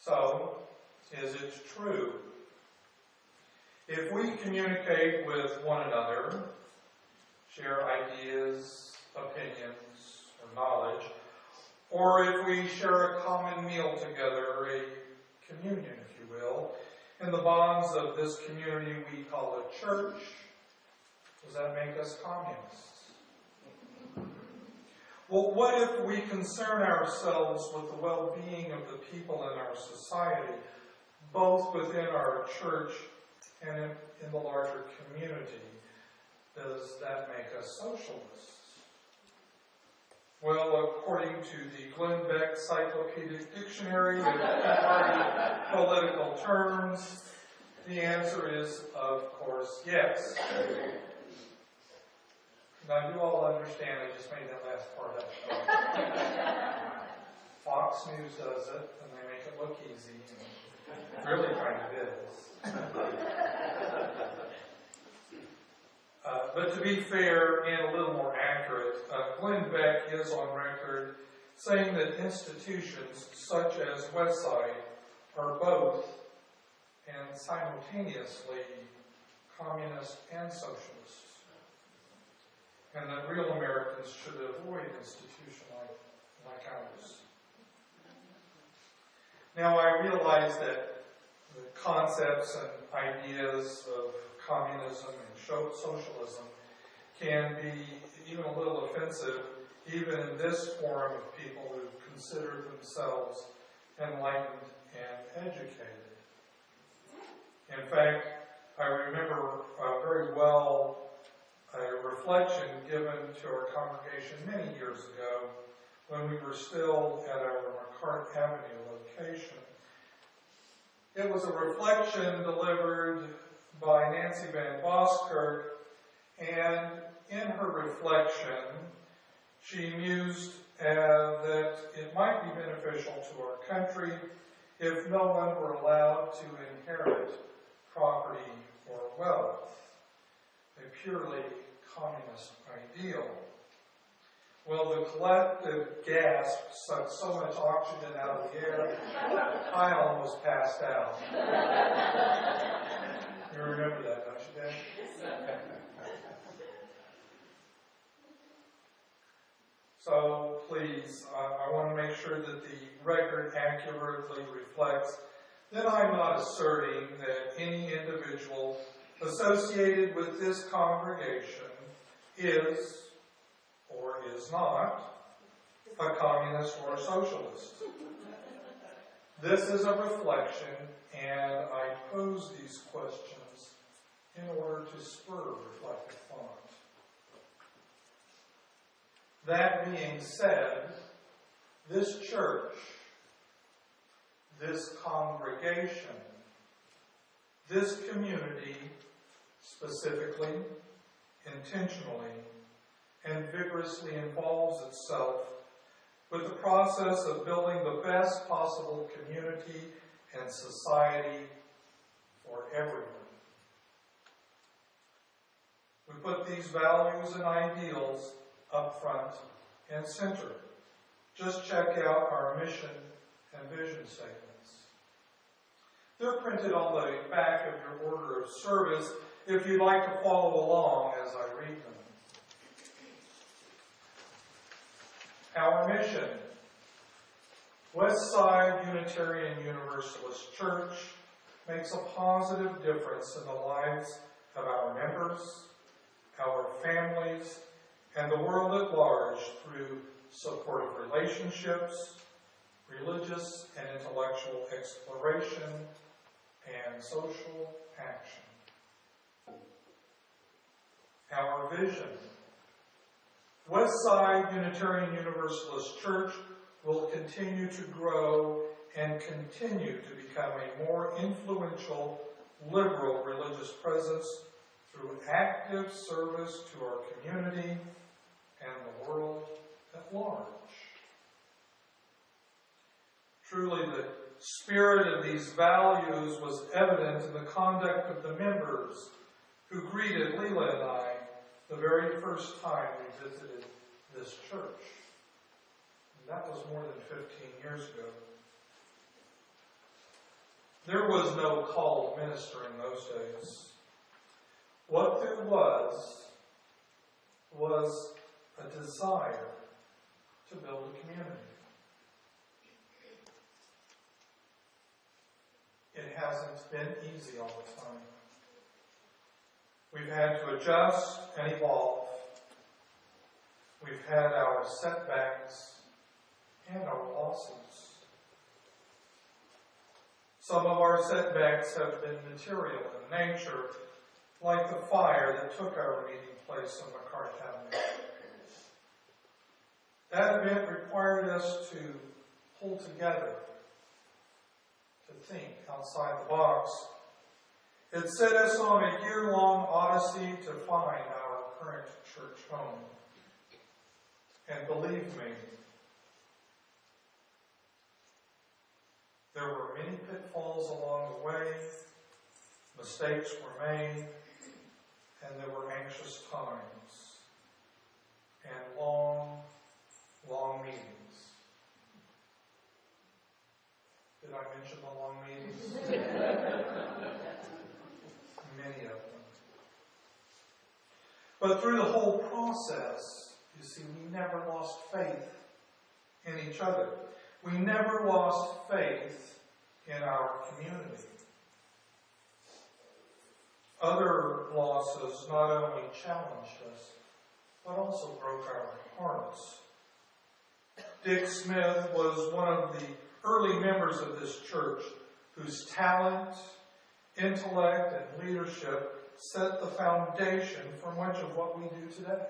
So, is it true? If we communicate with one another, share ideas, opinions, or knowledge, or if we share a common meal together, a communion, if you will, in the bonds of this community we call a church, does that make us communists? Well, what if we concern ourselves with the well-being of the people in our society, both within our church and in the larger community? Does that make us socialists? Well, according to the Glenn Beck Cyclopedic Dictionary of Party Political Terms, the answer is, of course, yes. Now, you all understand, I just made that last part up. Fox News does it, and they make it look easy. And really kind of is. But to be fair and a little more accurate, Glenn Beck is on record saying that institutions such as Westside are both and simultaneously communist and socialist. And that real Americans should avoid an institution like ours. Now, I realize that the concepts and ideas of communism and socialism can be even a little offensive, even in this forum of people who consider themselves enlightened and educated. In fact, I remember very well a reflection given to our congregation many years ago when we were still at our McCart Avenue location. It was a reflection delivered by Nancy Van Boskirk, and in her reflection, she mused that it might be beneficial to our country if no one were allowed to inherit property or wealth, a purely communist ideal. Well, the collective gasp sucked so much oxygen out of the air, I almost passed out. You remember that, don't you, Dan? So, please, I want to make sure that the record accurately reflects that I'm not asserting that any individual associated with this congregation is or is not a communist or a socialist. This is a reflection, and I pose these questions in order to spur reflective thought. That being said, this church, this congregation, this community, specifically, intentionally, and vigorously involves itself with the process of building the best possible community and society for everyone. We put these values and ideals up front and center. Just check out our mission and vision statements. They're printed on the back of your order of service if you'd like to follow along as I read them. Our mission: Westside Unitarian Universalist Church makes a positive difference in the lives of our members, our families, and the world at large through supportive relationships, religious and intellectual exploration, and social action. Our vision: Westside Unitarian Universalist Church will continue to grow and continue to become a more influential, liberal religious presence through active service to our community and the world at large. Truly, the spirit of these values was evident in the conduct of the members who greeted Leela and I the very first time we visited this church. And that was more than 15 years ago. There was no called minister in those days. What there was a desire to build a community. It hasn't been easy all the time. We've had to adjust and evolve. We've had our setbacks and our losses. Some of our setbacks have been material in nature, like the fire that took our meeting place on McCart Avenue. That event required us to pull together, to think outside the box. It set us on a year-long odyssey to find our current church home. And believe me, there were many pitfalls along the way, mistakes were made, and there were anxious times, and long, long meetings. Did I mention the long meetings? Many of them. But through the whole process, you see, we never lost faith in each other. We never lost faith in our community. Other losses not only challenged us, but also broke our hearts. Dick Smith was one of the early members of this church whose talent, intellect, and leadership set the foundation for much of what we do today.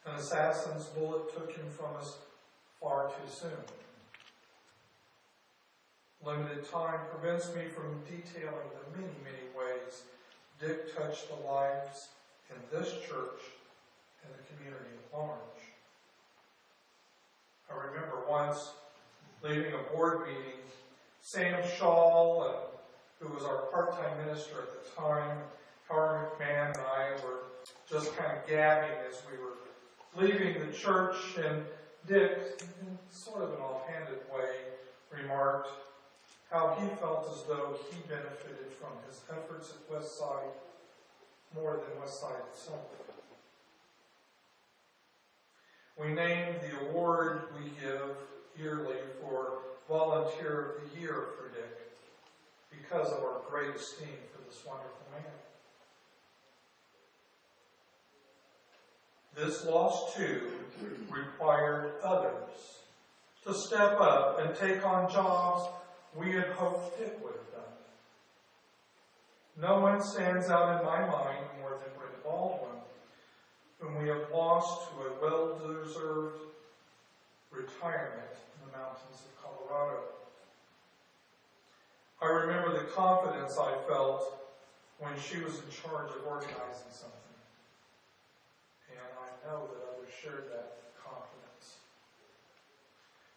An assassin's bullet took him from us far too soon. Limited time prevents me from detailing the many, many ways Dick touched the lives in this church and the community at large. I remember once leaving a board meeting, Sam Shaw, who was our part-time minister at the time, Howard McMahon and I were just kind of gabbing as we were leaving the church, and Dick, in sort of an offhanded way, remarked how he felt as though he benefited from his efforts at Westside more than Westside itself. We named the award we give yearly for Volunteer of the Year for Dick because of our great esteem for this wonderful man. This loss, too, required others to step up and take on jobs we had hoped Dick would have done. No one stands out in my mind more than Brent Baldwin, whom we have lost to a well-deserved retirement in the mountains of Colorado. I remember the confidence I felt when she was in charge of organizing something. And I know that others shared that confidence.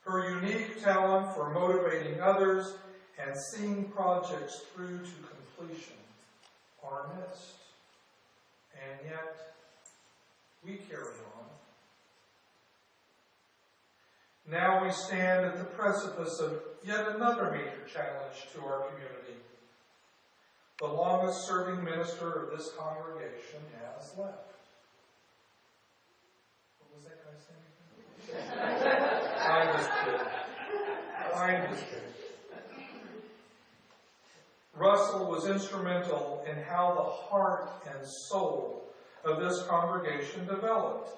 Her unique talent for motivating others and seeing projects through to completion are missed. And yet, we carry on. Now we stand at the precipice of yet another major challenge to our community. The longest serving minister of this congregation has left. What was that guy saying? I'm just kidding. Russell was instrumental in how the heart and soul of this congregation developed.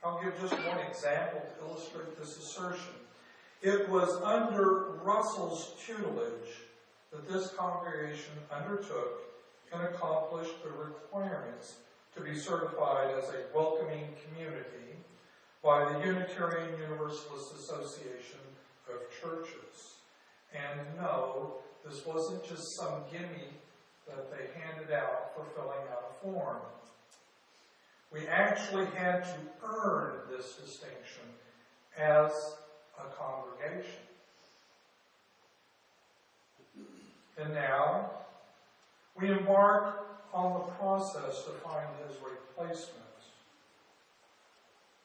I'll give just one example to illustrate this assertion. It was under Russell's tutelage that this congregation undertook and accomplished the requirements to be certified as a welcoming community by the Unitarian Universalist Association of Churches. And no, this wasn't just some gimme that they handed out for filling out a form. We actually had to earn this distinction as a congregation. And now, we embark on the process to find his replacement.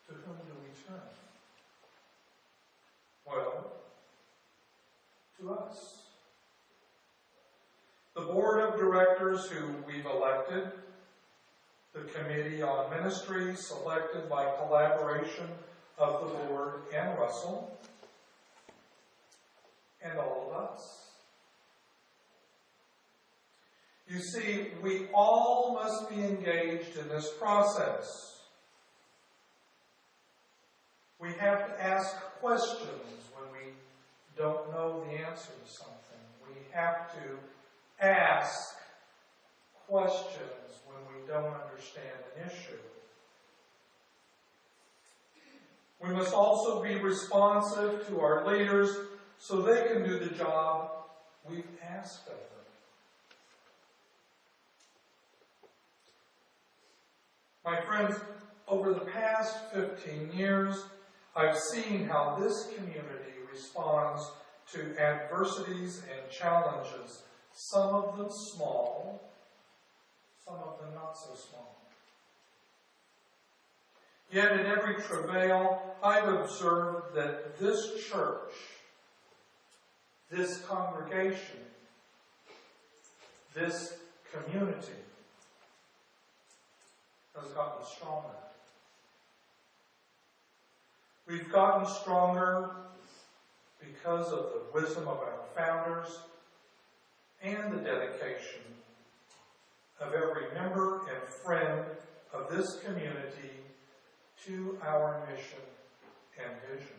To whom do we turn? Well, to us. The board of directors who we've elected, the committee on ministry selected by collaboration of the board and Russell, and all of us. You see, we all must be engaged in this process. We have to ask questions when we don't know the answer to something. We have to ask questions when we don't understand an issue. We must also be responsive to our leaders so they can do the job we've asked of them. My friends, over the past 15 years, I've seen how this community responds to adversities and challenges, some of them small, some of them not so small. Yet in every travail, I've observed that this church, this congregation, this community has gotten stronger. We've gotten stronger because of the wisdom of our founders and the dedication of every member and friend of this community to our mission and vision.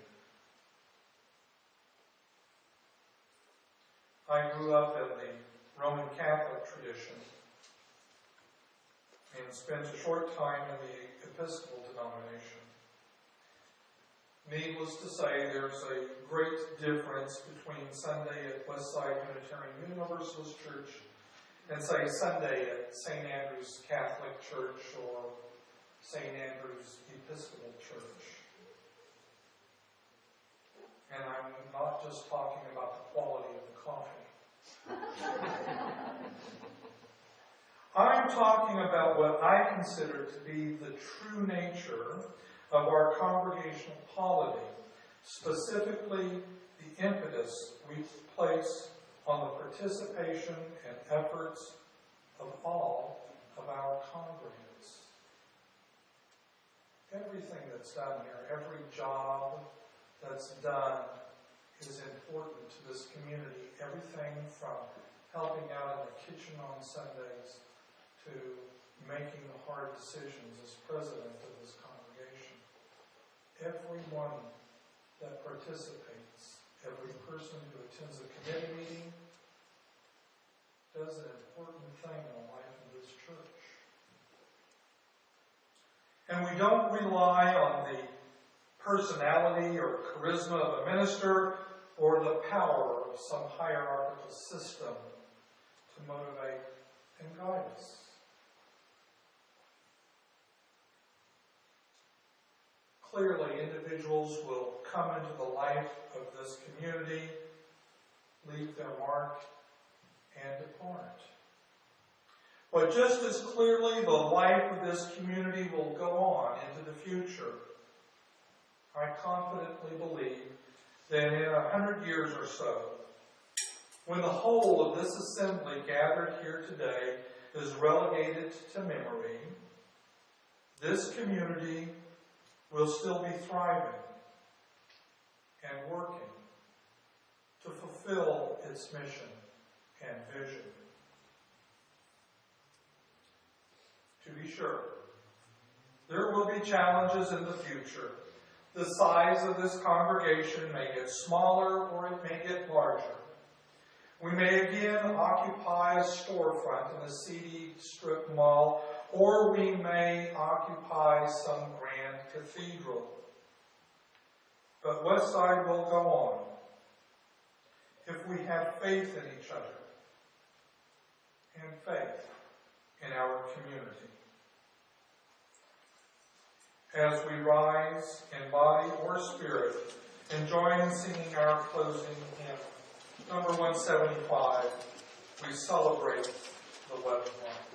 I grew up in the Roman Catholic tradition and spent a short time in the Episcopal denomination. Needless to say, there's a great difference between Sunday at Westside Unitarian Universalist Church and, say, Sunday at St. Andrew's Catholic Church or St. Andrew's Episcopal Church. And I'm not just talking about the quality of the coffee. I'm talking about what I consider to be the true nature of our congregational polity, specifically the impetus we place on the participation and efforts of all of our congregants. Everything that's done here, every job that's done is important to this community. Everything from helping out in the kitchen on Sundays to making the hard decisions as president of this congregation. Everyone that participates, every person who attends a committee meeting, does an important thing in the life of this church. And we don't rely on the personality or charisma of a minister or the power of some hierarchical system to motivate and guide us. Clearly, individuals will come into the life of this community, leave their mark, and depart. But just as clearly, the life of this community will go on into the future. I confidently believe that in 100 years or so, when the whole of this assembly gathered here today is relegated to memory, this community will still be thriving and working to fulfill its mission and vision. To be sure, there will be challenges in the future. The size of this congregation may get smaller or it may get larger. We may again occupy a storefront in a seedy strip mall, or we may occupy some grand cathedral. But Westside will go on if we have faith in each other and faith in our community. As we rise in body or spirit and join in singing our closing hymn, number 175, we celebrate the wedding line.